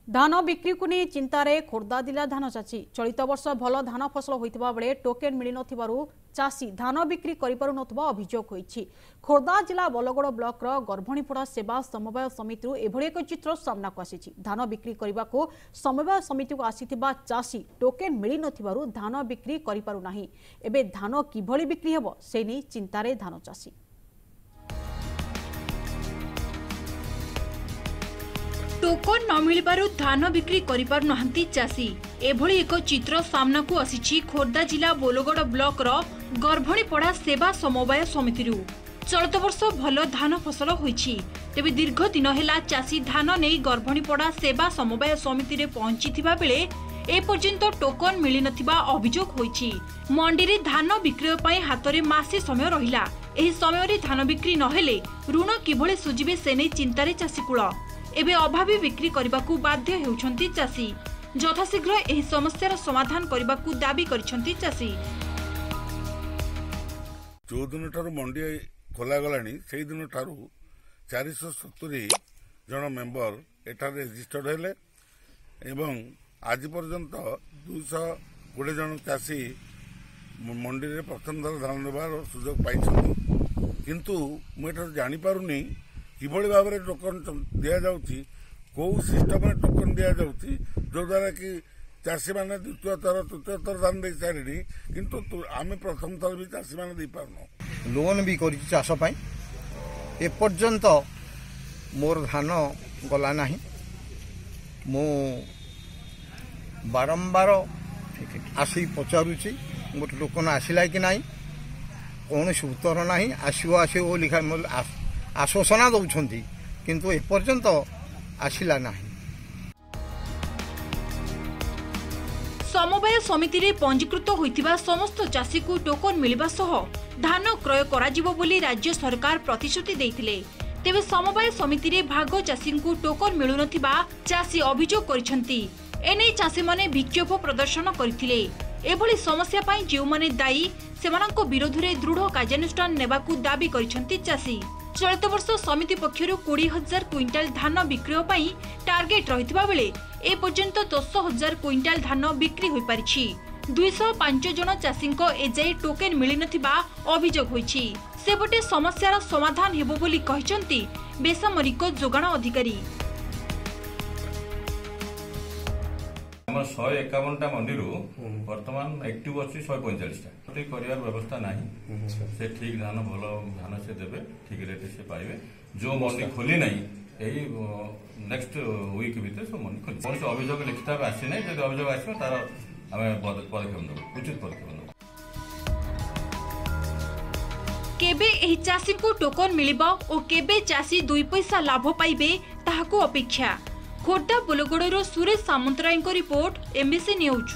धान बिक्री को नहीं चिंतार खोर्धा जिला धान चाषी चलित वर्ष भल धान फसल होता बेले टोकेन मिल चाषी धान बिक्री अभियोग होती। खोर्धा जिला बलगड़ ब्लॉक गर्भणीपड़ा सेवा समवाय समिति एभली एक चित्र सामना को आसी। धान बिक्री करने को समवाय समिति को आसीथिबा चाषी टोकेन मिल धान बिक्री करिपारु नाही। एबे धान किभली बिक्री हेबो से नहीं चिंतार धान चाषी। टोकन न मिलबारु धान बिक्री करिपारु नाहंती चाषी एभली एक चित्र सामना को आसी। खोर्धा जिला बोलगड़ ब्लॉक गर्भणीपड़ा सेवा समवाय समिति चलित वर्ष भल धान फसल होईछि। तेबे दीर्घ दिन हेला चाषी धान नहीं गर्भणीपड़ा सेवा समवाय समिति रे पहुंचीथिबा बेले ए पर्यंत टोकन मिली नथिबा अभियोग होईछि। मंडी रे धान बिक्री पई हातरे मासे समय रहिला। एही समय रे धान बिक्री नहेले ऋण किभली सुझिबे से नै चिंतारे चाषीकुळ एबे अभावी बिक्री करबाकू बाध्य हेउछंती चाषी। यथाशीघ्र एही समस्यार समाधान करबाकू दाबी करिसंती चाषी। जो दिन ठारू मंडी खोला गलानी सेही दिन ठारू 470 जन मेंबर एठार रेजिस्टर्ड हेले एवं आज पर्यंत 220 जन चाषी मंडी रे प्रथम थर धान नेबार सुजोग पाइछन। किंतु मु एठार जानि पारुनी किभली भाव में टोकन दि जाऊँगी कौ सिस्टम टोकन दि जाऊँगी जो द्वारा कि चाषी मैंने द्वितीय थर तृतीय थर धान दे सारे किंतु आम प्रथम थर भी चाषी मैंने दे पारन लोन भी कर चाष एपर्यंत मोर धान गला ना मु बारंबार आसी पचारुची गोटे टोकन आसला कि ना कौन उत्तर ना आसो आसो लिखा आश्वासना दौरान किंतु एपर्यंत आसला ना। समवाय समिति रे पंजीकृत होइतिबा समस्त चाषी को टोकन मिलिबा सह धान क्रय कराजिबो बोली राज्य सरकार प्रतिश्रुति देइथिले। तेबे समवाय समिति रे भाग चाषी को टोकन मिलु नथिबा चाषी अभियोग करिसंती। एने चाषी माने विक्षोभ प्रदर्शन करथिले। एभली समस्या पई जेउ माने दायी सेमानक विरोध रे दृढ़ कार्यानुष्ठान नेबाकू दाबी करिसंती चाषी। चलित वर्ष समिति पक्षरु 20,000 क्विंटाल धान बिक्री पई टार्गेट रहितबा बेले ए पर्यंत 10,000 क्विंटाल धान बिक्री होई परिछि। 205 जन चाषीको एजाई टोकेन मिली नथिबा अभियोग होईछि। सेबटे समस्यार समाधान हेबो बोली कहिसंती बेसामरिक जोगाण अधिकारी। 151टा मंडी वर्तमान एक्टिव अच्छी 145टा कर व्यवस्था ना से ठीक धान भल धान से देवे ठीक रेट से पाइबे। जो मंडी खोली ना यही नेक्स्ट वीक भीतर सब मंडी खोली कौन अभियोग लिखित भाव आसी ना जब अभियोग आस तार आम पदक्षेप नेब उचित पदक्षेप नेब। केबे एही चाषी को टोकन मिलिबा और केबे चाषी 2 पैसा लाभ पाइबे ताहाको अपेक्षा। खोर्धा बोलगड़र Suresh Samantaray report, MBC news.